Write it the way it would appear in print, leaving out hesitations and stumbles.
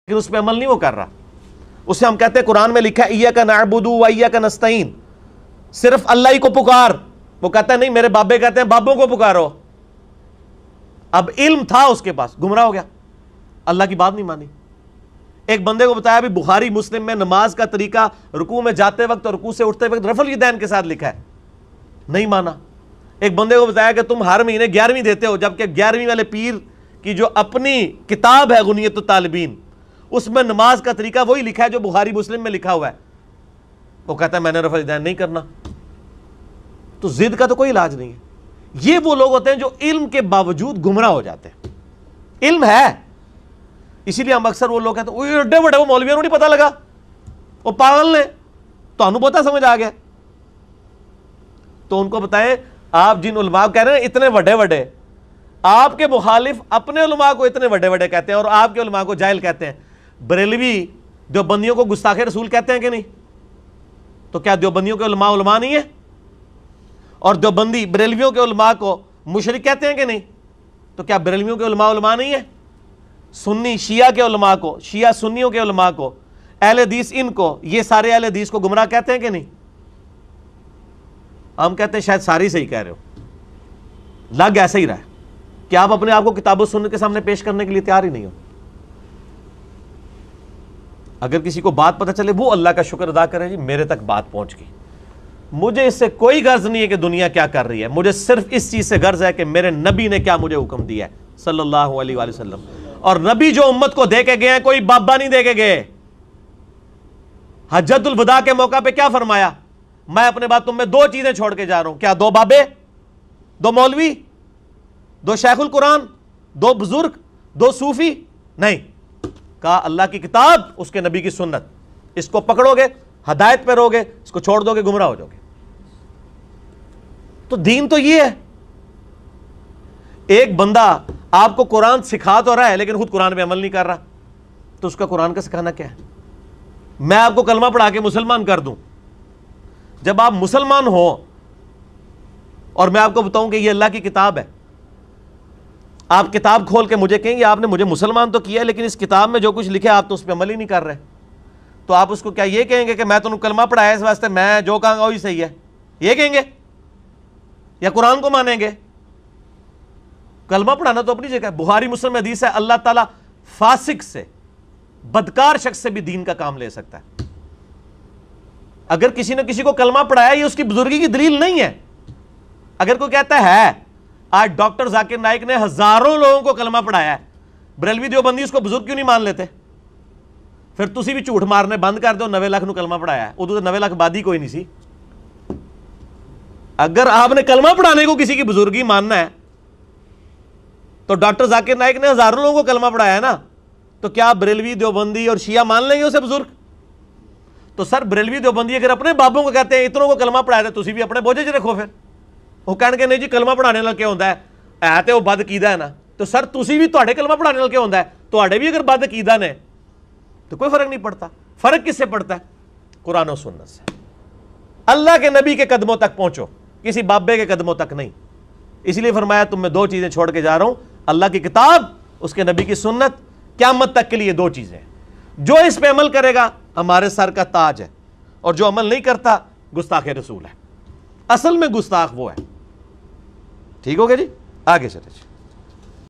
لیکن اس پہ عمل نہیں وہ کر رہا. اسے ہم کہتے ہیں قرآن میں لکھا ہے ایاک نعبد و ایاک نستعین، صرف اللہ ہی کو پکار. وہ کہتا ہے نہیں، میرے بابے کہتے ہیں بابوں کو پکارو. اب علم تھا اس کے پاس، گمراہ ہو گیا، اللہ کی بات نہیں مانی. ایک بندے کو بتایا بھی بخاری مسلم میں نماز کا طریقہ رکوع میں جاتے وقت اور رکوع سے اٹھتے وقت رفع الیدین کے ساتھ لکھا ہے، نہیں مانا. ایک بندے کو بتایا کہ تم ہر مہینے 11ویں دیتے ہو، جبکہ 11ویں والے پیر کی جو اپنی کتاب ہے غنیت الطالبین، اس میں نماز کا طریقہ وہی لکھا ہے جو بخاری مسلم میں لکھا ہوا ہے. وہ کہتا ہے میں نے رفع الیدین نہیں کرنا. تو ضد کا تو کوئی علاج نہیں ہے. یہ وہ لوگ ہوتے ہیں جو علم کے باوجود گمراہ ہو جاتے ہیں. علم ہے، اسی لیے ہم اکثر وہ لوگ کہتے ہیں ایڈے بڑے وہ مولویوں کو نہیں پتہ لگا، وہ پاگل نے، تو انہوں پتہ سمجھ آ گیا. تو ان کو بتائیں آپ جن علماء کہہ رہے ہیں اتنے بڑے بڑے، آپ کے مخالف اپنے علماء کو اتنے بڑے بڑے کہتے ہیں اور آپ کے علماء کو جاہل کہتے ہیں. بریلوی دیوبندیوں کو گستاخ رسول کہتے ہیں کہ نہیں؟ تو کیا دیوبندیوں کے علماء علماء نہیں ہیں؟ اور دیوبندی بریلویوں کے علماء کو مشرک کہتے ہیں کہ نہیں؟ تو کیا بریلویوں کے علماء علماء نہیں ہیں؟ سنی شیعہ کے علماء کو، شیعہ سنیوں کے علماء کو، اہل حدیث ان کو، یہ سارے اہل حدیث کو گمراہ کہتے ہیں کہ نہیں؟ ہم کہتے ہیں شاید ساری صحیح کہہ رہے ہو، لگ ایسا ہی رہا ہے کہ آپ اپنے آپ کو کتاب و سنت کے سامنے پیش کرنے کے لیے تیار ہی نہیں ہو. اگر کسی کو بات پتہ چلے وہ اللہ کا شکر ادا کرے، جی میرے تک بات پہنچ گئی، مجھے اس سے کوئی غرض نہیں ہے کہ دنیا کیا کر رہی ہے، مجھے صرف اس چیز سے غرض ہے کہ میرے نبی نے کیا مجھے حکم دیا ہے صلی اللہ علیہ وآلہ وسلم. اور نبی جو امت کو دے کے گئے ہیں کوئی بابا نہیں دے کے گئے. حجۃ الوداع کے موقع پہ کیا فرمایا؟ میں اپنے بعد تم میں 2 چیزیں چھوڑ کے جا رہا ہوں. کیا 2 بابے، 2 مولوی، 2 شیخ القرآن، 2 بزرگ، 2 صوفی؟ نہیں، کہا اللہ کی کتاب، اس کے نبی کی سنت. اس کو پکڑو گے ہدایت پہ رہو گے، اس کو چھوڑ دو گے گمراہ ہو جاؤ گے. تو دین تو یہ ہے. ایک بندہ آپ کو قرآن سکھا تو رہا ہے لیکن خود قرآن پہ عمل نہیں کر رہا، تو اس کا قرآن کا سکھانا کیا ہے؟ میں آپ کو کلمہ پڑھا کے مسلمان کر دوں، جب آپ مسلمان ہو اور میں آپ کو بتاؤں کہ یہ اللہ کی کتاب ہے، آپ کتاب کھول کے مجھے کہیں گے آپ نے مجھے مسلمان تو کیا ہے لیکن اس کتاب میں جو کچھ لکھا ہے آپ تو اس پہ عمل ہی نہیں کر رہے، تو آپ اس کو کیا یہ کہیں گے کہ میں تمہیں کلمہ پڑھایا اس واسطے میں جو کہوں گا وہی صحیح ہے، یہ کہیں گے؟ یا قرآن کو مانیں گے؟ کلمہ پڑھانا تو اپنی جگہ ہے. بخاری مسلم میں حدیث ہے اللہ تعالیٰ فاسق سے، بدکار شخص سے بھی دین کا کام لے سکتا ہے. اگر کسی نے کسی کو کلمہ پڑھایا یہ اس کی بزرگی کی دلیل نہیں ہے. اگر کوئی کہتا ہے آج ڈاکٹر ذاکر نائک نے ہزاروں لوگوں کو کلمہ پڑھایا ہے، بریلوی دیوبندی اس کو بزرگ کیوں نہیں مان لیتے؟ پھر تسی بھی جھوٹ مارنے بند کر دو. 90 لاکھ نو کلمہ پڑھایا ہے، ادو تو 90 لاکھ بادی کوئی نہیں سی. اگر آپ نے کلمہ پڑھانے کو کسی کی بزرگی ماننا ہے تو ڈاکٹر ذاکر نائک نے ہزاروں لوگوں کو کلمہ پڑھایا ہے نا، تو کیا بریلوی دیوبندی اور شیعہ مان لیں گے اسے بزرگ؟ تو سر بریلوی دیوبندی اگر اپنے بابوں کو کہتے ہیں اتنوں کو کلمہ پڑھایا تھا، تسی بھی اپنے بوجھے چ رکھو. پھر وہ کہنے کے نہیں جی کلمہ پڑھانے نال کیا ہوتا ہے تے وہ بد عقیدہ ہے نا، تو سر تسی بھی تواڈے کلمہ پڑھانے نال کیا ہوتا ہے؟ تواڈے بھی اگر بد عقیدہ نے تو کوئی فرق نہیں پڑتا. فرق کس سے پڑتا ہے؟ قرآن و سنت سے. اللہ کے نبی کے قدموں تک پہنچو، کسی بابے کے قدموں تک نہیں. اس لیے فرمایا تم میں 2 چیزیں چھوڑ کے جا رہا ہوں، اللہ کی کتاب، اس کے نبی کی سنت. قیامت تک کے لیے 2 چیزیں، جو اس پہ عمل کرے گا ہمارے سر کا تاج ہے، اور جو عمل نہیں کرتا گستاخ رسول ہے. اصل میں گستاخ وہ ہے. ٹھیک ہو گیا جی؟ آگے چلے.